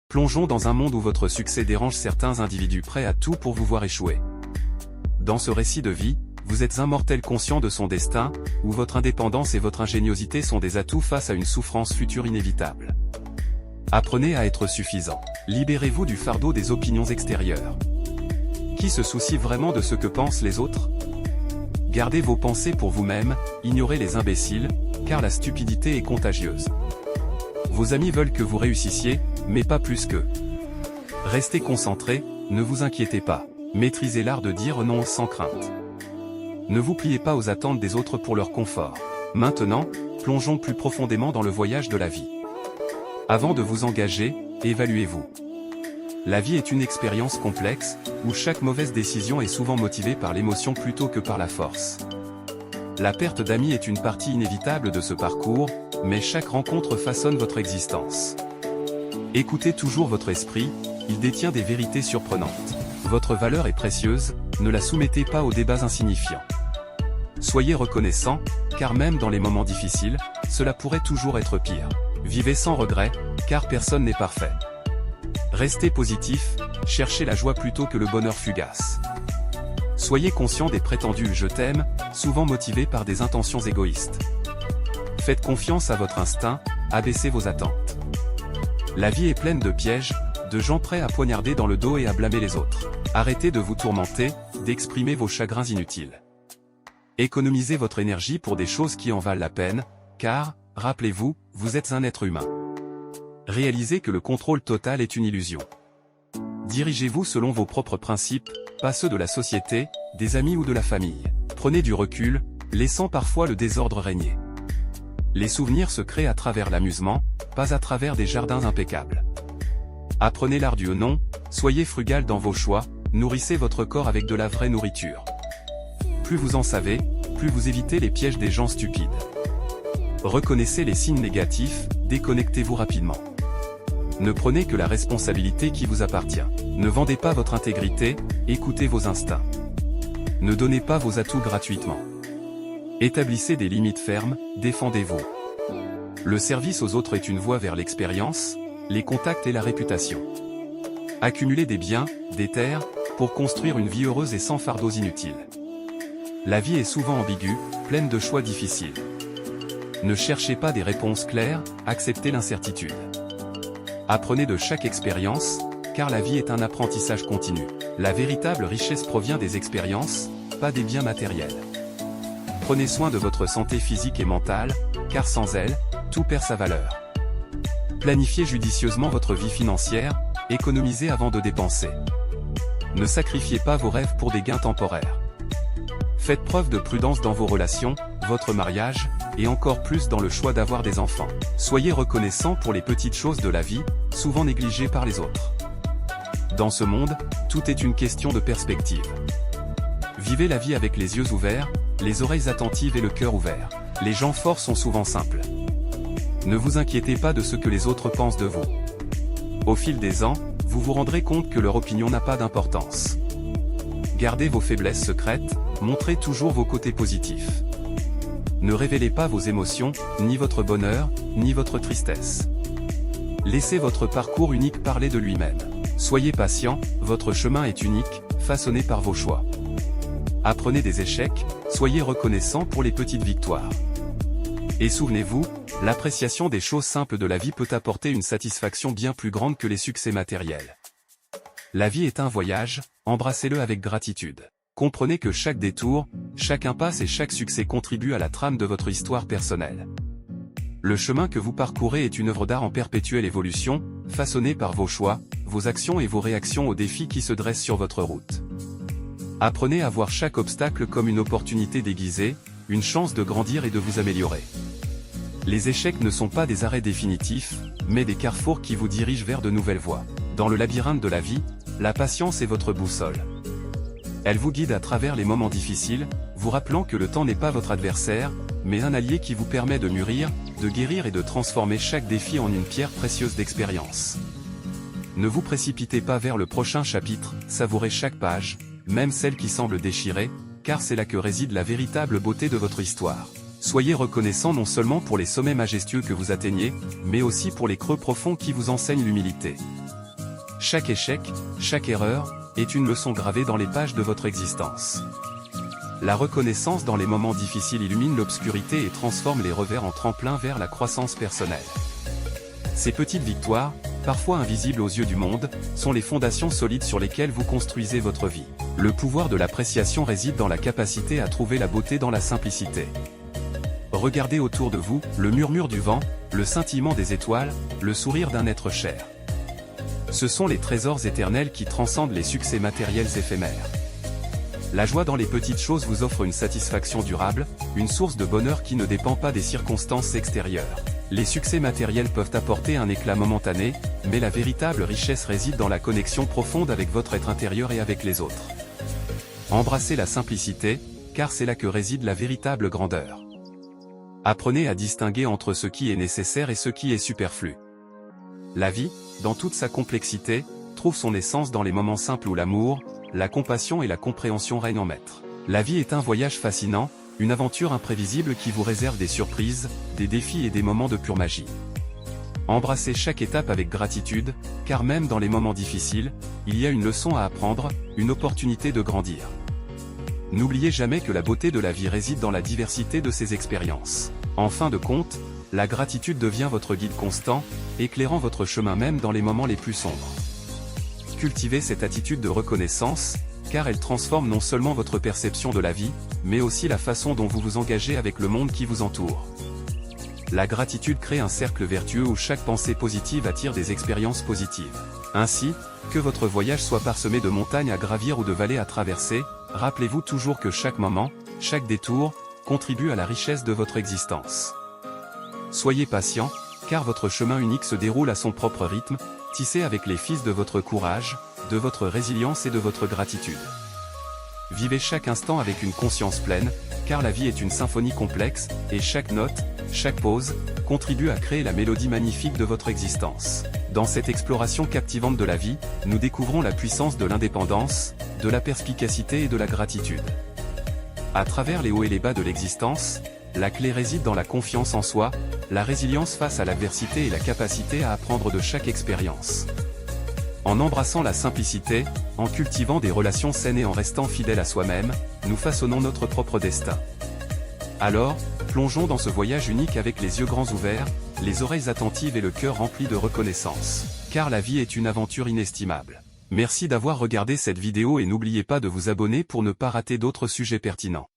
Plongeons dans un monde où votre succès dérange certains individus prêts à tout pour vous voir échouer. Dans ce récit de vie, vous êtes un mortel conscient de son destin, où votre indépendance et votre ingéniosité sont des atouts face à une souffrance future inévitable. Apprenez à être suffisant. Libérez-vous du fardeau des opinions extérieures. Qui se soucie vraiment de ce que pensent les autres? Gardez vos pensées pour vous-même, ignorez les imbéciles, car la stupidité est contagieuse. Vos amis veulent que vous réussissiez, mais pas plus qu'eux. Restez concentrés, ne vous inquiétez pas. Maîtrisez l'art de dire non sans crainte. Ne vous pliez pas aux attentes des autres pour leur confort. Maintenant, plongeons plus profondément dans le voyage de la vie. Avant de vous engager, évaluez-vous. La vie est une expérience complexe, où chaque mauvaise décision est souvent motivée par l'émotion plutôt que par la force. La perte d'amis est une partie inévitable de ce parcours, mais chaque rencontre façonne votre existence. Écoutez toujours votre esprit, il détient des vérités surprenantes. Votre valeur est précieuse, ne la soumettez pas aux débats insignifiants. Soyez reconnaissant, car même dans les moments difficiles, cela pourrait toujours être pire. Vivez sans regret, car personne n'est parfait. Restez positif, cherchez la joie plutôt que le bonheur fugace. Soyez conscient des prétendus « je t'aime », souvent motivés par des intentions égoïstes. Faites confiance à votre instinct, abaissez vos attentes. La vie est pleine de pièges, de gens prêts à poignarder dans le dos et à blâmer les autres. Arrêtez de vous tourmenter, d'exprimer vos chagrins inutiles. Économisez votre énergie pour des choses qui en valent la peine, car, rappelez-vous, vous êtes un être humain. Réalisez que le contrôle total est une illusion. Dirigez-vous selon vos propres principes, pas ceux de la société, des amis ou de la famille. Prenez du recul, laissant parfois le désordre régner. Les souvenirs se créent à travers l'amusement, pas à travers des jardins impeccables. Apprenez l'art du non, soyez frugal dans vos choix, nourrissez votre corps avec de la vraie nourriture. Plus vous en savez, plus vous évitez les pièges des gens stupides. Reconnaissez les signes négatifs, déconnectez-vous rapidement. Ne prenez que la responsabilité qui vous appartient. Ne vendez pas votre intégrité, écoutez vos instincts. Ne donnez pas vos atouts gratuitement. Établissez des limites fermes, défendez-vous. Le service aux autres est une voie vers l'expérience, les contacts et la réputation. Accumulez des biens, des terres, pour construire une vie heureuse et sans fardeaux inutiles. La vie est souvent ambiguë, pleine de choix difficiles. Ne cherchez pas des réponses claires, acceptez l'incertitude. Apprenez de chaque expérience, car la vie est un apprentissage continu. La véritable richesse provient des expériences, pas des biens matériels. Prenez soin de votre santé physique et mentale, car sans elle, tout perd sa valeur. Planifiez judicieusement votre vie financière, économisez avant de dépenser. Ne sacrifiez pas vos rêves pour des gains temporaires. Faites preuve de prudence dans vos relations, votre mariage, et encore plus dans le choix d'avoir des enfants. Soyez reconnaissant pour les petites choses de la vie, souvent négligées par les autres. Dans ce monde, tout est une question de perspective. Vivez la vie avec les yeux ouverts, les oreilles attentives et le cœur ouvert. Les gens forts sont souvent simples. Ne vous inquiétez pas de ce que les autres pensent de vous. Au fil des ans, vous vous rendrez compte que leur opinion n'a pas d'importance. Gardez vos faiblesses secrètes, montrez toujours vos côtés positifs. Ne révélez pas vos émotions, ni votre bonheur, ni votre tristesse. Laissez votre parcours unique parler de lui-même. Soyez patient, votre chemin est unique, façonné par vos choix. Apprenez des échecs, soyez reconnaissant pour les petites victoires. Et souvenez-vous, l'appréciation des choses simples de la vie peut apporter une satisfaction bien plus grande que les succès matériels. La vie est un voyage, embrassez-le avec gratitude. Comprenez que chaque détour, chaque impasse et chaque succès contribuent à la trame de votre histoire personnelle. Le chemin que vous parcourez est une œuvre d'art en perpétuelle évolution, façonnée par vos choix, vos actions et vos réactions aux défis qui se dressent sur votre route. Apprenez à voir chaque obstacle comme une opportunité déguisée, une chance de grandir et de vous améliorer. Les échecs ne sont pas des arrêts définitifs, mais des carrefours qui vous dirigent vers de nouvelles voies. Dans le labyrinthe de la vie, la patience est votre boussole. Elle vous guide à travers les moments difficiles, vous rappelant que le temps n'est pas votre adversaire, mais un allié qui vous permet de mûrir, de guérir et de transformer chaque défi en une pierre précieuse d'expérience. Ne vous précipitez pas vers le prochain chapitre, savourez chaque page, même celle qui semble déchirée, car c'est là que réside la véritable beauté de votre histoire. Soyez reconnaissant non seulement pour les sommets majestueux que vous atteignez, mais aussi pour les creux profonds qui vous enseignent l'humilité. Chaque échec, chaque erreur, est une leçon gravée dans les pages de votre existence. La reconnaissance dans les moments difficiles illumine l'obscurité et transforme les revers en tremplin vers la croissance personnelle. Ces petites victoires, parfois invisibles aux yeux du monde, sont les fondations solides sur lesquelles vous construisez votre vie. Le pouvoir de l'appréciation réside dans la capacité à trouver la beauté dans la simplicité. Regardez autour de vous, le murmure du vent, le scintillement des étoiles, le sourire d'un être cher. Ce sont les trésors éternels qui transcendent les succès matériels éphémères. La joie dans les petites choses vous offre une satisfaction durable, une source de bonheur qui ne dépend pas des circonstances extérieures. Les succès matériels peuvent apporter un éclat momentané, mais la véritable richesse réside dans la connexion profonde avec votre être intérieur et avec les autres. Embrassez la simplicité, car c'est là que réside la véritable grandeur. Apprenez à distinguer entre ce qui est nécessaire et ce qui est superflu. La vie, dans toute sa complexité, trouve son essence dans les moments simples où l'amour, la compassion et la compréhension règnent en maître. La vie est un voyage fascinant, une aventure imprévisible qui vous réserve des surprises, des défis et des moments de pure magie. Embrassez chaque étape avec gratitude, car même dans les moments difficiles, il y a une leçon à apprendre, une opportunité de grandir. N'oubliez jamais que la beauté de la vie réside dans la diversité de ses expériences. En fin de compte, la gratitude devient votre guide constant, éclairant votre chemin même dans les moments les plus sombres. Cultivez cette attitude de reconnaissance, car elle transforme non seulement votre perception de la vie, mais aussi la façon dont vous vous engagez avec le monde qui vous entoure. La gratitude crée un cercle vertueux où chaque pensée positive attire des expériences positives. Ainsi, que votre voyage soit parsemé de montagnes à gravir ou de vallées à traverser, rappelez-vous toujours que chaque moment, chaque détour, contribue à la richesse de votre existence. Soyez patient, car votre chemin unique se déroule à son propre rythme, tissé avec les fils de votre courage, de votre résilience et de votre gratitude. Vivez chaque instant avec une conscience pleine, car la vie est une symphonie complexe, et chaque note, chaque pause, contribue à créer la mélodie magnifique de votre existence. Dans cette exploration captivante de la vie, nous découvrons la puissance de l'indépendance, de la perspicacité et de la gratitude. À travers les hauts et les bas de l'existence, la clé réside dans la confiance en soi, la résilience face à l'adversité et la capacité à apprendre de chaque expérience. En embrassant la simplicité, en cultivant des relations saines et en restant fidèles à soi-même, nous façonnons notre propre destin. Alors, plongeons dans ce voyage unique avec les yeux grands ouverts, les oreilles attentives et le cœur rempli de reconnaissance. Car la vie est une aventure inestimable. Merci d'avoir regardé cette vidéo et n'oubliez pas de vous abonner pour ne pas rater d'autres sujets pertinents.